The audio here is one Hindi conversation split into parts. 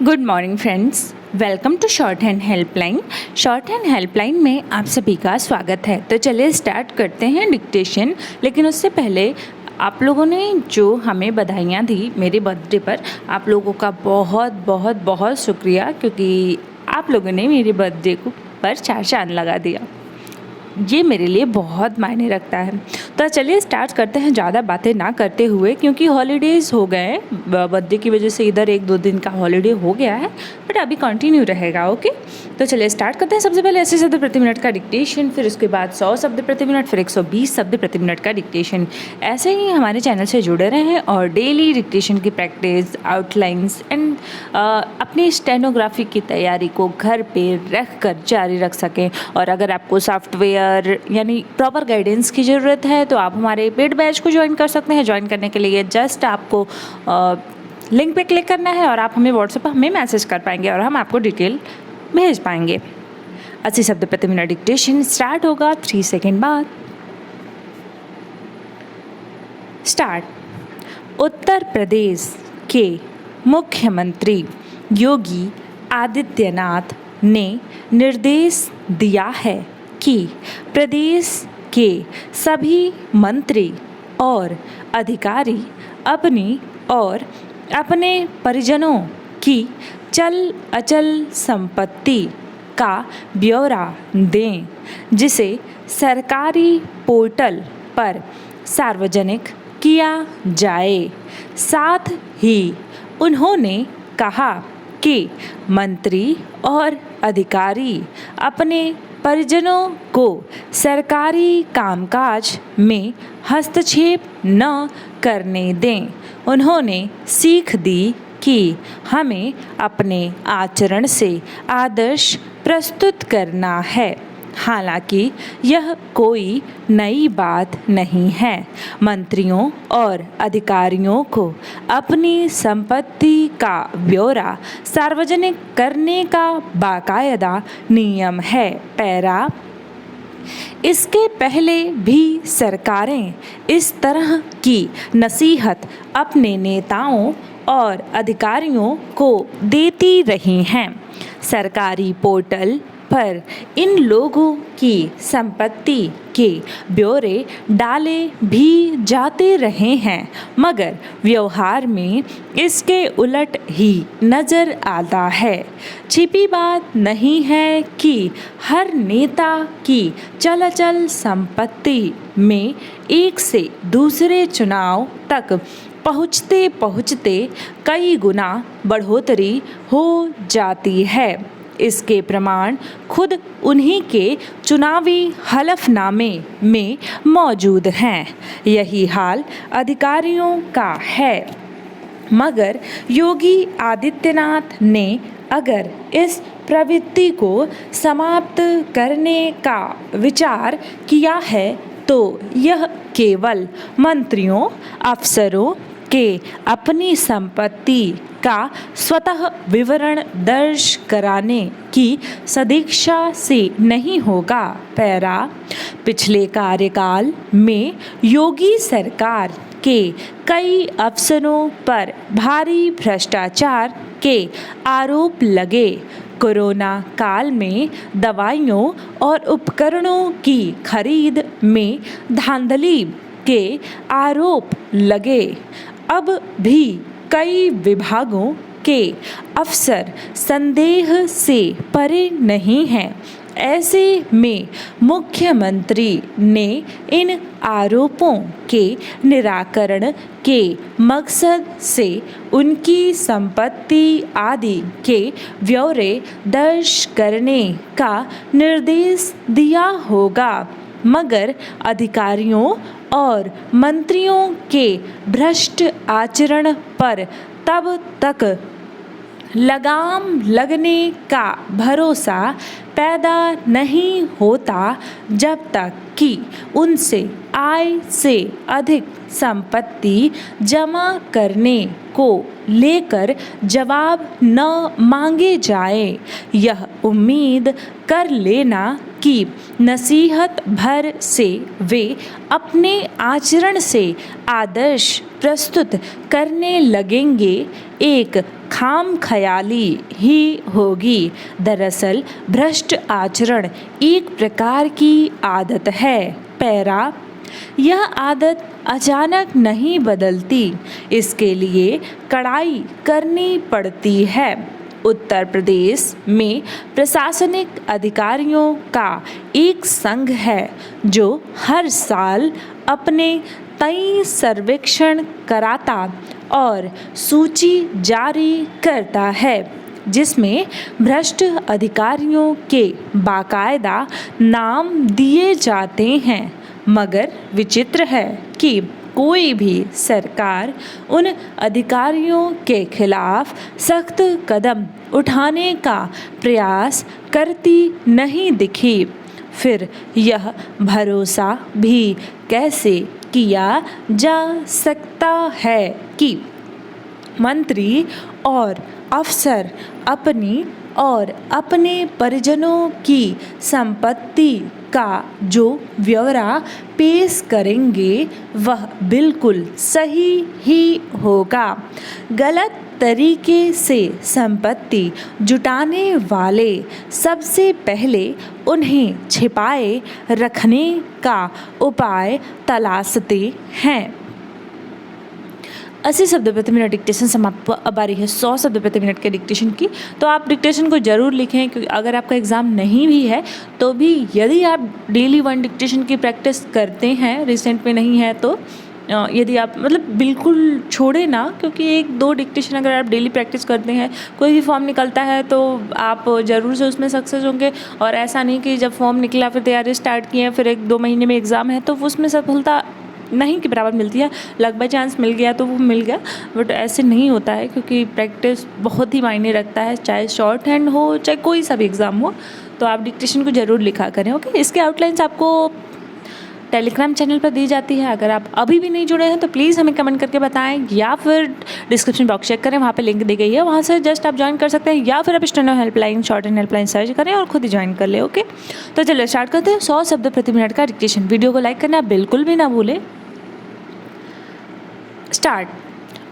Good morning friends, welcome to shorthand helpline. Shorthand helpline में आप सभी का स्वागत है। तो चलिए स्टार्ट करते हैं डिक्टेशन। लेकिन उससे पहले आप लोगों ने जो हमें बधाइयाँ दी मेरे बर्थडे पर, आप लोगों का बहुत बहुत बहुत शुक्रिया, क्योंकि आप लोगों ने मेरे बर्थडे को पर 4 चांद लगा दिया। ये मेरे लिए बहुत मायने रखता है। तो चलिए स्टार्ट करते हैं ज़्यादा बातें ना करते हुए, क्योंकि हॉलीडेज़ हो गए हैं। बर्थडे की वजह से इधर 1-2 दिन का हॉलीडे हो गया है, बट अभी कंटिन्यू रहेगा। ओके, तो चलिए स्टार्ट करते हैं। सबसे पहले 80 शब्द प्रति मिनट का डिक्टेशन, फिर उसके बाद 100 शब्द प्रति मिनट, फिर 120 शब्द प्रति मिनट का डिक्टेशन। ऐसे ही हमारे चैनल से जुड़े रहें और डेली डिक्टेशन की प्रैक्टिस, आउटलाइंस एंड अपनी स्टेनोग्राफी की तैयारी को घर पे रख कर जारी रख सकें। और अगर आपको सॉफ्टवेयर यानी प्रॉपर गाइडेंस की ज़रूरत है तो आप हमारे पेड बैच को ज्वाइन कर सकते हैं। ज्वाइन करने के लिए जस्ट आपको लिंक पे क्लिक करना है और आप हमें व्हाट्सएप पर हमें मैसेज कर पाएंगे और हम आपको डिटेल भेज पाएंगे। 80 शब्द प्रति मिनट डिक्टेशन स्टार्ट होगा 3 सेकेंड बाद। स्टार्ट। उत्तर प्रदेश के मुख्यमंत्री योगी आदित्यनाथ ने निर्देश दिया है कि प्रदेश के सभी मंत्री और अधिकारी अपनी और अपने परिजनों की चल अचल संपत्ति का ब्यौरा दें, जिसे सरकारी पोर्टल पर सार्वजनिक किया जाए। साथ ही उन्होंने कहा कि मंत्री और अधिकारी अपने परिजनों को सरकारी कामकाज में हस्तक्षेप न करने दें। उन्होंने सीख दी कि हमें अपने आचरण से आदर्श प्रस्तुत करना है। हालांकि यह कोई नई बात नहीं है। मंत्रियों और अधिकारियों को अपनी संपत्ति का ब्यौरा सार्वजनिक करने का बाकायदा नियम है। पैरा। इसके पहले भी सरकारें इस तरह की नसीहत अपने नेताओं और अधिकारियों को देती रही हैं। सरकारी पोर्टल पर इन लोगों की संपत्ति के ब्यौरे डाले भी जाते रहे हैं, मगर व्यवहार में इसके उलट ही नज़र आता है। छिपी बात नहीं है कि हर नेता की चल अचल संपत्ति में एक से दूसरे चुनाव तक पहुँचते पहुँचते कई गुना बढ़ोतरी हो जाती है। इसके प्रमाण खुद उन्हीं के चुनावी हलफनामे में मौजूद हैं। यही हाल अधिकारियों का है, मगर योगी आदित्यनाथ ने अगर इस प्रवृत्ति को समाप्त करने का विचार किया है तो यह केवल मंत्रियों, अफसरों के अपनी संपत्ति का स्वतः विवरण दर्ज कराने की सदिच्छा से नहीं होगा। पैरा। पिछले कार्यकाल में योगी सरकार के कई अफसरों पर भारी भ्रष्टाचार के आरोप लगे। कोरोना काल में दवाइयों और उपकरणों की खरीद में धांधली के आरोप लगे। अब भी कई विभागों के अफसर संदेह से परे नहीं हैं। ऐसे में मुख्यमंत्री ने इन आरोपों के निराकरण के मकसद से उनकी संपत्ति आदि के ब्यौरे दर्ज करने का निर्देश दिया होगा, मगर अधिकारियों और मंत्रियों के भ्रष्ट आचरण पर तब तक लगाम लगने का भरोसा पैदा नहीं होता जब तक कि उनसे आय से अधिक संपत्ति जमा करने को लेकर जवाब न मांगे जाए। यह उम्मीद कर लेना कि नसीहत भर से वे अपने आचरण से आदर्श प्रस्तुत करने लगेंगे, एक खाम ख्याली ही होगी। दरअसल भ्रष्ट आचरण एक प्रकार की आदत है। पैरा, यह आदत अचानक नहीं बदलती, इसके लिए कड़ाई करनी पड़ती है। उत्तर प्रदेश में प्रशासनिक अधिकारियों का एक संघ है जो हर साल अपने तय सर्वेक्षण कराता और सूची जारी करता है, जिसमें भ्रष्ट अधिकारियों के बाकायदा नाम दिए जाते हैं। मगर विचित्र है कि कोई भी सरकार उन अधिकारियों के खिलाफ सख्त कदम उठाने का प्रयास करती नहीं दिखी। फिर यह भरोसा भी कैसे किया जा सकता है कि मंत्री और अफसर अपनी और अपने परिजनों की संपत्ति का जो ब्यौरा पेश करेंगे वह बिल्कुल सही ही होगा। गलत तरीके से संपत्ति जुटाने वाले सबसे पहले उन्हें छिपाए रखने का उपाय तलाशते हैं। 80 शब्द प्रति मिनट डिक्टेशन समाप्त। अब बारी है 100 शब्द प्रति मिनट के डिक्टेशन की। तो आप डिक्टेशन को ज़रूर लिखें, क्योंकि अगर आपका एग्ज़ाम नहीं भी है तो भी यदि आप डेली 1 डिक्टेशन की प्रैक्टिस करते हैं, रिसेंट में नहीं है तो यदि आप मतलब बिल्कुल छोड़े ना, क्योंकि 1-2 डिक्टेशन अगर आप डेली प्रैक्टिस करते हैं, कोई भी फॉर्म निकलता है तो आप ज़रूर से उसमें सक्सेस होंगे। और ऐसा नहीं कि जब फॉर्म निकला फिर तैयारी स्टार्ट की है, फिर 1-2 महीने में एग्ज़ाम है तो उसमें सफलता नहीं के बराबर मिलती है। लक बाय चांस मिल गया तो वो मिल गया, बट ऐसे नहीं होता है, क्योंकि प्रैक्टिस बहुत ही मायने रखता है, चाहे शॉर्ट हैंड हो चाहे कोई सा भी एग्ज़ाम हो। तो आप डिक्टेशन को ज़रूर लिखा करें। ओके, इसके आउटलाइंस आपको टेलीग्राम चैनल पर दी जाती है। अगर आप अभी भी नहीं जुड़े हैं तो प्लीज़ हमें कमेंट करके बताएं, या फिर डिस्क्रिप्शन बॉक्स चेक करें, वहाँ पे लिंक दी गई है, वहाँ से जस्ट आप ज्वाइन कर सकते हैं, या फिर आप steno helpline, shorthand helpline search करें और खुद ही ज्वाइन कर ले। ओके, तो चलिए स्टार्ट करते हैं 100 शब्द प्रति मिनट का डिक्टेशन। वीडियो को लाइक करना बिल्कुल भी ना भूलें। स्टार्ट।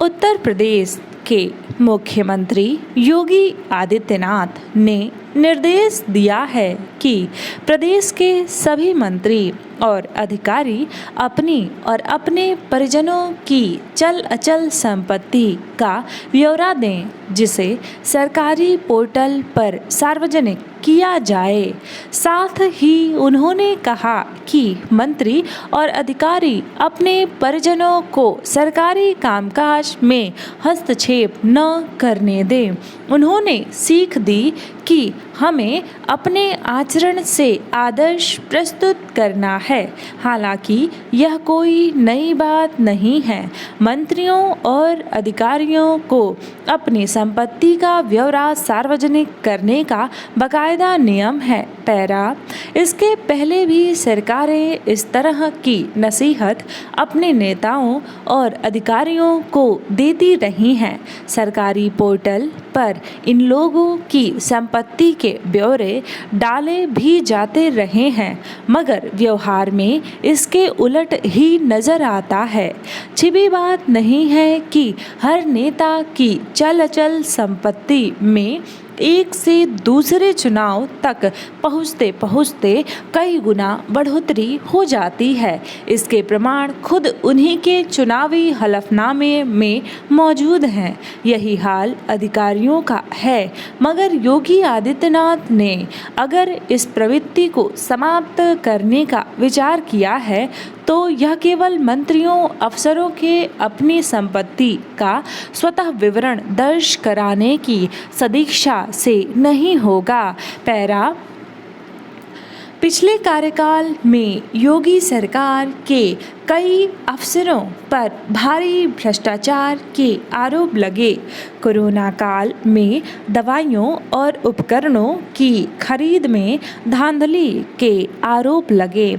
उत्तर प्रदेश के मुख्यमंत्री योगी आदित्यनाथ ने निर्देश दिया है कि प्रदेश के सभी मंत्री और अधिकारी अपनी और अपने परिजनों की चल अचल संपत्ति का ब्यौरा दें, जिसे सरकारी पोर्टल पर सार्वजनिक किया जाए। साथ ही उन्होंने कहा कि मंत्री और अधिकारी अपने परिजनों को सरकारी कामकाज में हस्तक्षेप न करने दें। उन्होंने सीख दी कि हमें अपने आचरण से आदर्श प्रस्तुत करना है। हालांकि यह कोई नई बात नहीं है। मंत्रियों और अधिकारियों को अपनी संपत्ति का ब्यौरा सार्वजनिक करने का बाकायदा नियम है। पैरा, इसके पहले भी सरकारें इस तरह की नसीहत अपने नेताओं और अधिकारियों को देती रही हैं। सरकारी पोर्टल पर इन लोगों की संपत्ति के ब्यौरे डाले भी जाते रहे हैं, मगर व्यवहार में इसके उलट ही नजर आता है। छिपी बात नहीं है कि हर नेता की चल अचल संपत्ति में एक से दूसरे चुनाव तक पहुँचते पहुँचते कई गुना बढ़ोतरी हो जाती है। इसके प्रमाण खुद उन्हीं के चुनावी हलफनामे में मौजूद हैं। यही हाल अधिकारियों का है, मगर योगी आदित्यनाथ ने अगर इस प्रवृत्ति को समाप्त करने का विचार किया है तो यह केवल मंत्रियों अफसरों के अपनी संपत्ति का स्वतः विवरण दर्ज कराने की सदिच्छा से नहीं होगा। पैरा, पिछले कार्यकाल में योगी सरकार के कई अफसरों पर भारी भ्रष्टाचार के आरोप लगे। कोरोना काल में दवाइयों और उपकरणों की खरीद में धांधली के आरोप लगे।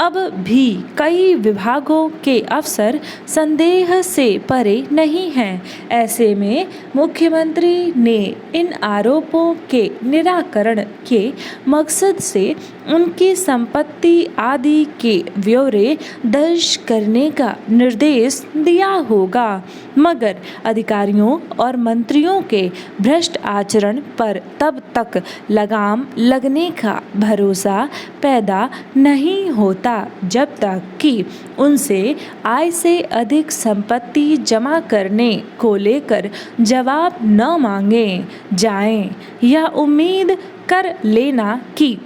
अब भी कई विभागों के अफसर संदेह से परे नहीं हैं। ऐसे में मुख्यमंत्री ने इन आरोपों के निराकरण के मकसद से उनकी संपत्ति आदि के ब्यौरे दर्ज करने का निर्देश दिया होगा। मगर अधिकारियों और मंत्रियों के भ्रष्ट आचरण पर तब तक लगाम लगने का भरोसा पैदा नहीं होता जब तक कि उनसे आय से अधिक संपत्ति जमा करने को लेकर जवाब न मांगे जाएं। यह उम्मीद कर लेना कि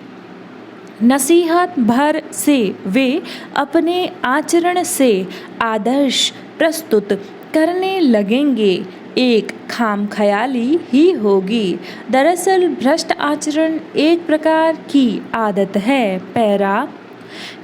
नसीहत भर से वे अपने आचरण से आदर्श प्रस्तुत करने लगेंगे एक खामख्याली ही होगी। दरअसल भ्रष्ट आचरण एक प्रकार की आदत है। पैरा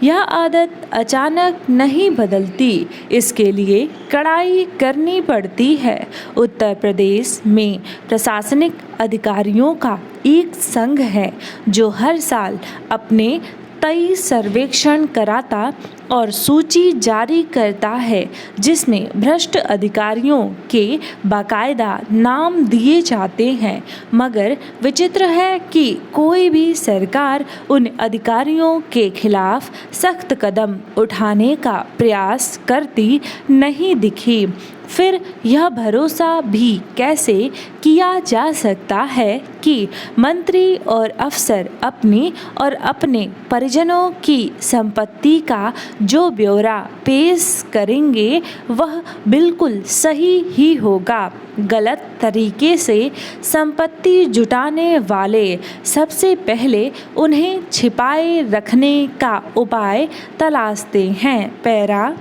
यह आदत अचानक नहीं बदलती, इसके लिए कड़ाई करनी पड़ती है। उत्तर प्रदेश में प्रशासनिक अधिकारियों का एक संघ है जो हर साल अपने 23 सर्वेक्षण कराता और सूची जारी करता है जिसमें भ्रष्ट अधिकारियों के बाकायदा नाम दिए जाते हैं। मगर विचित्र है कि कोई भी सरकार उन अधिकारियों के खिलाफ सख्त कदम उठाने का प्रयास करती नहीं दिखी। फिर यह भरोसा भी कैसे किया जा सकता है कि मंत्री और अफसर अपनी और अपने परिजनों की संपत्ति का जो ब्यौरा पेश करेंगे वह बिल्कुल सही ही होगा। गलत तरीके से संपत्ति जुटाने वाले सबसे पहले उन्हें छिपाए रखने का उपाय तलाशते हैं। पैरा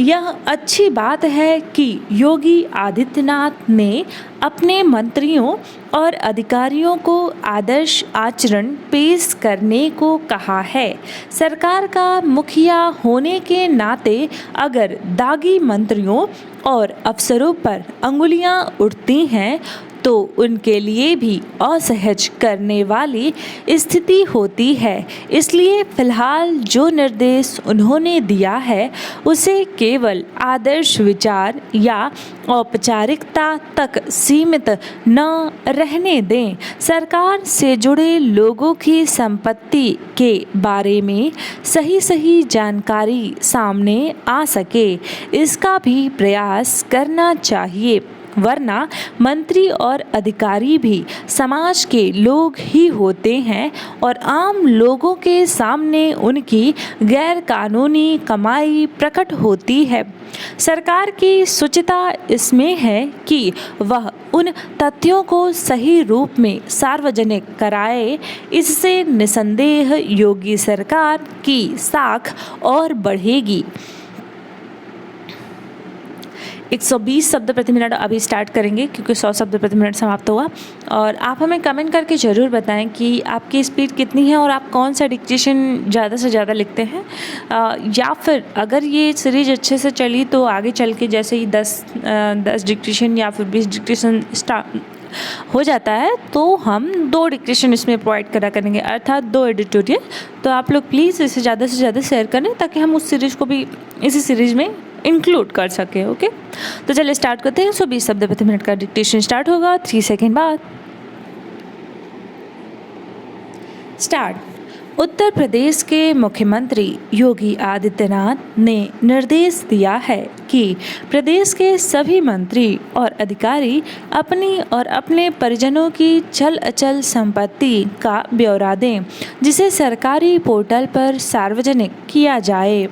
यह अच्छी बात है कि योगी आदित्यनाथ ने अपने मंत्रियों और अधिकारियों को आदर्श आचरण पेश करने को कहा है। सरकार का मुखिया होने के नाते अगर दागी मंत्रियों और अफसरों पर अंगुलियां उठती हैं तो उनके लिए भी असहज करने वाली स्थिति होती है। इसलिए फिलहाल जो निर्देश उन्होंने दिया है उसे केवल आदर्श विचार या औपचारिकता तक सीमित न रहने दें। सरकार से जुड़े लोगों की संपत्ति के बारे में सही जानकारी सामने आ सके, इसका भी प्रयास करना चाहिए, वरना मंत्री और अधिकारी भी समाज के लोग ही होते हैं और आम लोगों के सामने उनकी गैर कानूनी कमाई प्रकट होती है। सरकार की शुचिता इसमें है कि वह उन तथ्यों को सही रूप में सार्वजनिक कराए। इससे निसंदेह योगी सरकार की साख और बढ़ेगी। 120 शब्द प्रति मिनट अभी स्टार्ट करेंगे क्योंकि 100 शब्द प्रति मिनट समाप्त हुआ। और आप हमें कमेंट करके ज़रूर बताएं कि आपकी स्पीड कितनी है और आप कौन सा डिक्टेशन ज़्यादा से ज़्यादा लिखते हैं। या फिर अगर ये सीरीज अच्छे से चली तो आगे चल के जैसे ही 10 डिक्टेशन या फिर 20 डिक्टेशन हो जाता है तो हम 2 डिक्टेशन इसमें प्रोवाइड करा करेंगे, अर्थात 2 एडिटोरियल। तो आप लोग प्लीज़ इसे ज़्यादा से ज़्यादा शेयर करें ताकि हम उस सीरीज़ को भी इसी सीरीज़ में इंक्लूड कर सके। ओके, तो चलिए स्टार्ट करते हैं। 120 शब्द प्रति मिनट का डिक्टेशन स्टार्ट होगा 3 सेकेंड बाद। स्टार्ट। उत्तर प्रदेश के मुख्यमंत्री योगी आदित्यनाथ ने निर्देश दिया है कि प्रदेश के सभी मंत्री और अधिकारी अपनी और अपने परिजनों की चल अचल संपत्ति का ब्यौरा दें, जिसे सरकारी पोर्टल पर सार्वजनिक किया जाए।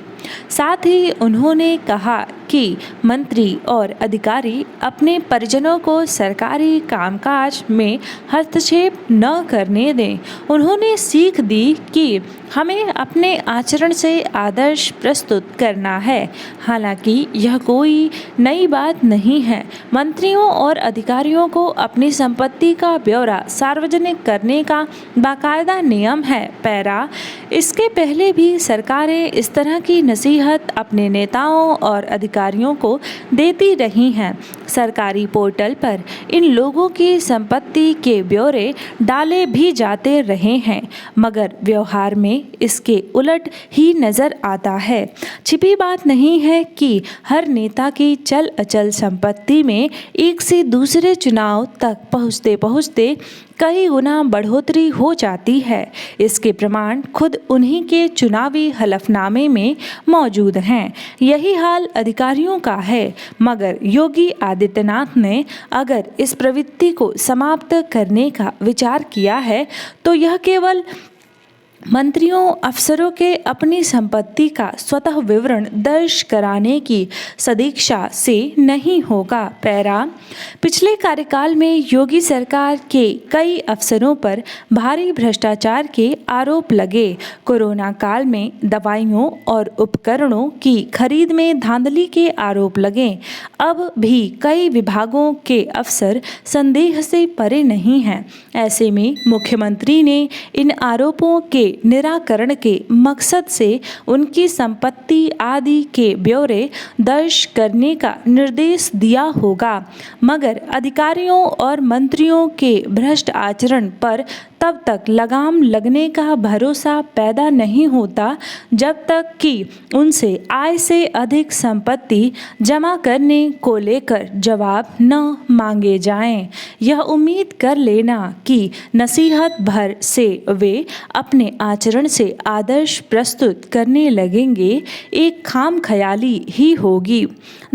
साथ ही उन्होंने कहा कि मंत्री और अधिकारी अपने परिजनों को सरकारी कामकाज में हस्तक्षेप न करने दें। उन्होंने सीख दी कि हमें अपने आचरण से आदर्श प्रस्तुत करना है। हालांकि यह कोई नई बात नहीं है। मंत्रियों और अधिकारियों को अपनी संपत्ति का ब्यौरा सार्वजनिक करने का बाकायदा नियम है। पैरा इसके पहले भी सरकारें इस तरह की नसीहत अपने नेताओं और अधिकारियों को देती रही हैं। सरकारी पोर्टल पर इन लोगों की संपत्ति के ब्यौरे डाले भी जाते रहे हैं, मगर व्यवहार में इसके उलट ही नजर आता है। छिपी बात नहीं है कि हर नेता की चल अचल संपत्ति में एक से दूसरे चुनाव तक पहुँचते कई गुना बढ़ोतरी हो जाती है। इसके प्रमाण खुद उन्हीं के चुनावी हलफनामे में मौजूद हैं। यही हाल अधिकारियों का है, मगर योगी आदित्यनाथ ने अगर इस प्रवृत्ति को समाप्त करने का विचार किया है तो यह केवल मंत्रियों अफसरों के अपनी संपत्ति का स्वतः विवरण दर्ज कराने की सदिच्छा से नहीं होगा। पैरा पिछले कार्यकाल में योगी सरकार के कई अफसरों पर भारी भ्रष्टाचार के आरोप लगे। कोरोना काल में दवाइयों और उपकरणों की खरीद में धांधली के आरोप लगे। अब भी कई विभागों के अफसर संदेह से परे नहीं हैं। ऐसे में मुख्यमंत्री ने इन आरोपों के निराकरण के मकसद से उनकी संपत्ति आदि के ब्यौरे दर्ज करने का निर्देश दिया होगा, मगर अधिकारियों और मंत्रियों के भ्रष्ट आचरण पर तब तक लगाम लगने का भरोसा पैदा नहीं होता जब तक कि उनसे आय से अधिक संपत्ति जमा करने को लेकर जवाब न मांगे जाएं। यह उम्मीद कर लेना कि नसीहत भर से वे अपने आचरण से आदर्श प्रस्तुत करने लगेंगे एक खाम ख्याली ही होगी।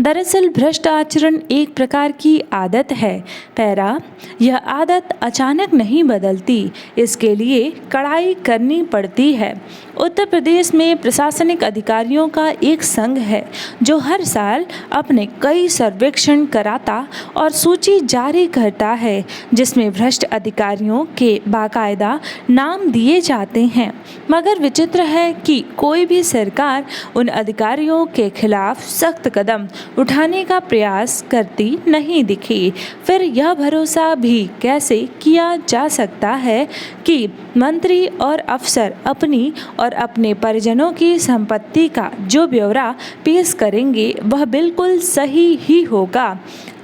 दरअसल भ्रष्ट आचरण एक प्रकार की आदत है। पैरा यह आदत अचानक नहीं बदलती, इसके लिए कड़ाई करनी पड़ती है। उत्तर प्रदेश में प्रशासनिक अधिकारियों का एक संघ है जो हर साल अपने कई सर्वेक्षण कराता और सूची जारी करता है, जिसमें भ्रष्ट अधिकारियों के बाकायदा नाम दिए जाते हैं। मगर विचित्र है कि कोई भी सरकार उन अधिकारियों के खिलाफ सख्त कदम उठाने का प्रयास करती नहीं दिखी। फिर यह भरोसा भी कैसे किया जा सकता है कि मंत्री और अफसर अपनी और अपने परिजनों की संपत्ति का जो ब्यौरा पेश करेंगे वह बिल्कुल सही ही होगा।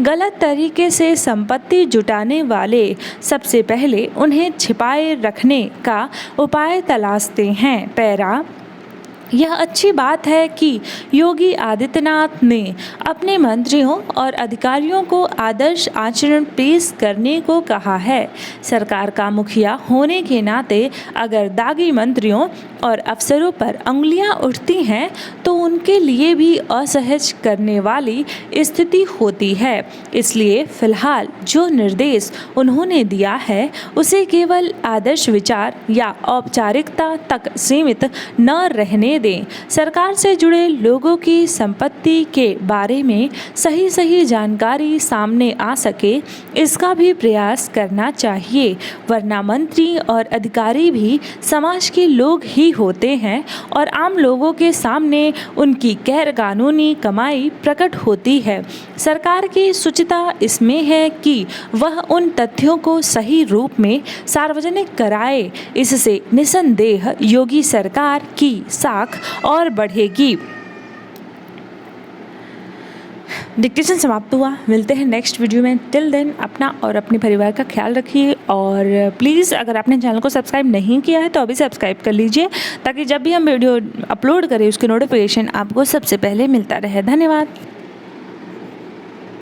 गलत तरीके से संपत्ति जुटाने वाले सबसे पहले उन्हें छिपाए रखने का उपाय तलाशते हैं। पैरा यह अच्छी बात है कि योगी आदित्यनाथ ने अपने मंत्रियों और अधिकारियों को आदर्श आचरण पेश करने को कहा है। सरकार का मुखिया होने के नाते अगर दागी मंत्रियों और अफसरों पर उंगलियां उठती हैं तो उनके लिए भी असहज करने वाली स्थिति होती है। इसलिए फिलहाल जो निर्देश उन्होंने दिया है उसे केवल आदर्श विचार या औपचारिकता तक सीमित न रहने दें। सरकार से जुड़े लोगों की संपत्ति के बारे में सही जानकारी सामने आ सके, इसका भी प्रयास करना चाहिए, वरना मंत्री और अधिकारी भी समाज के लोग ही होते हैं और आम लोगों के सामने उनकी गैर कानूनी कमाई प्रकट होती है। सरकार की शुचिता इसमें है कि वह उन तथ्यों को सही रूप में सार्वजनिक कराए। इससे निसंदेह योगी सरकार की साख और बढ़ेगी। डिक्टेशन समाप्त हुआ। मिलते हैं नेक्स्ट वीडियो में। टिल देन अपना और अपने परिवार का ख्याल रखिए और प्लीज़ अगर आपने चैनल को सब्सक्राइब नहीं किया है तो अभी सब्सक्राइब कर लीजिए ताकि जब भी हम वीडियो अपलोड करें उसकी नोटिफिकेशन आपको सबसे पहले मिलता रहे। धन्यवाद।